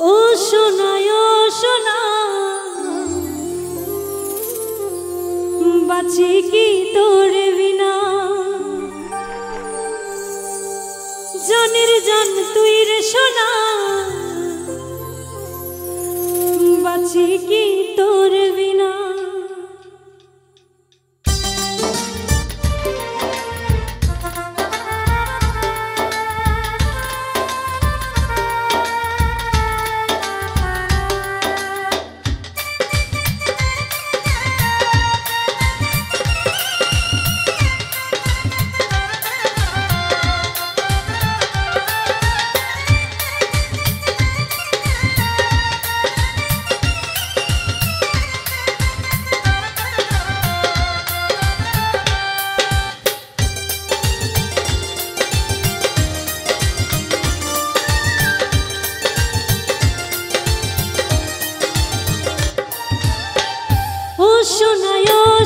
ও সোনা বাঁচি কি তোর বিনা, জানের জান তুই রে সোনা বাঁচি কি তোর বিনা।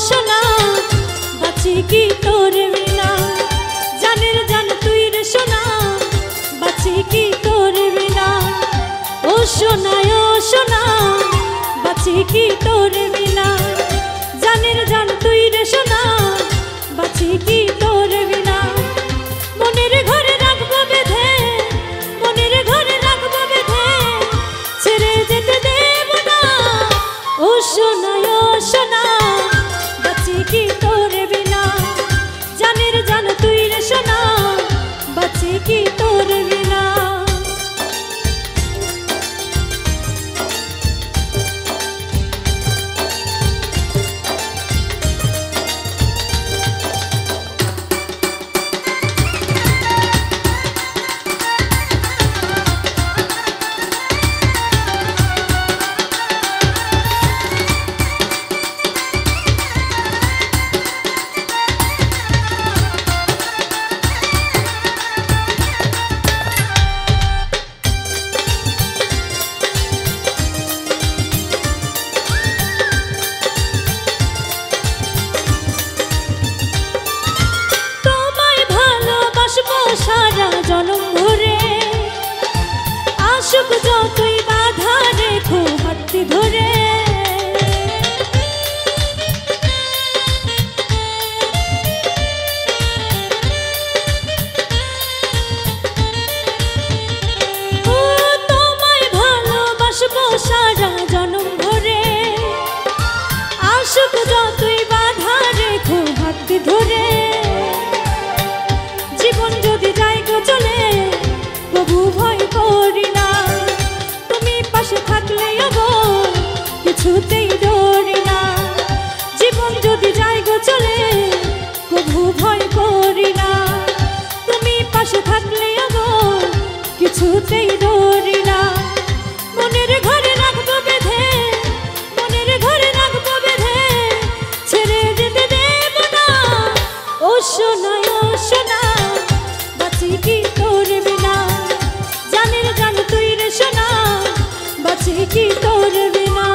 সোনা বাঁচি কি তোর বিনা, জানের জান তুই রে সোনা বাঁচি কি তোর বিনা। ও সোনা বাঁচি কি তোর বিনা, জানের জান তুই রে সোনা বাঁচি কি তোর বিনা। মনের ঘরে রাখবো বেঁধে, মনের ঘরে রাখবো বেঁধে, ছেড়ে যেতে দেব না। ও সোনা বাঁচি কি তোর বিনা, জানের জান তুই রে সোনা বাঁচি কি তোর বিনা। সারা জনম ভরে আশুক যতই বাধা রেখো হাতটি ধরে, ও তোমায় ভালোবাসবো সারা জনম ভরে আশুক যতই বাধা রেখো হাতটি ধরে। জীবন যদি যাই গো চলে তবু ভয় করি না, তুমি পাশে থাকলে গো কিছুতেই ডরি না। জীবন যদি যাই গো চলে তবু ভয় করি না, তুমি পাশে থাকলে গো কিছুতেই ডরি না। মনের ঘরে রাখবো বেঁধে, মনের ঘরে রাখবো বেঁধে, ছেড়ে যেতে দেব না। ও সোনা বাঁচি কি তোর বিনা, জানের জান তুই রে সোনা বাঁচি কি তোর বিনা।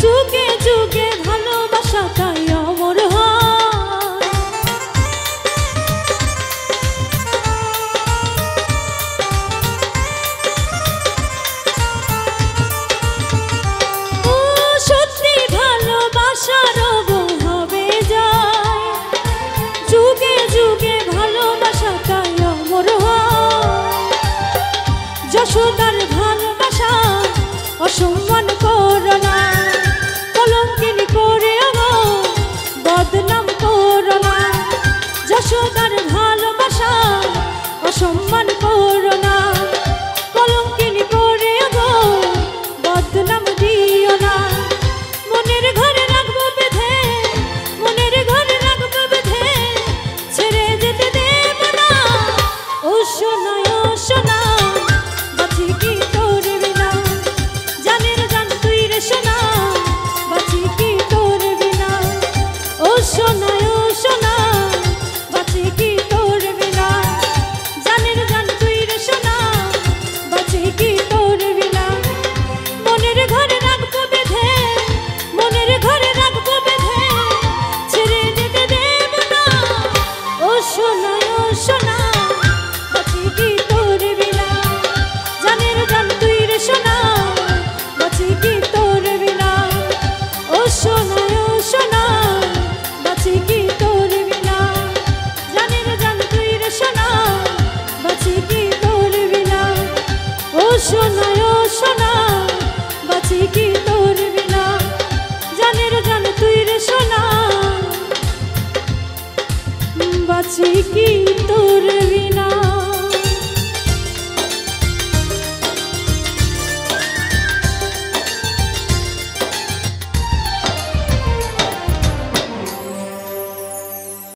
যুগে যুগে ভালোবাসা তাই অমর হয়, ও সত্যি ভালোবাসার হবে যায়। যুগে যুগে ভালোবাসা তাই অমর হয়, যশোদার ভালোবাসা অসম্মান করো না, কলঙ্কিনী করে বদনাম করো না। যশোদার ভালোবাসা অসম্মান করো না, কলঙ্কিনী করে কি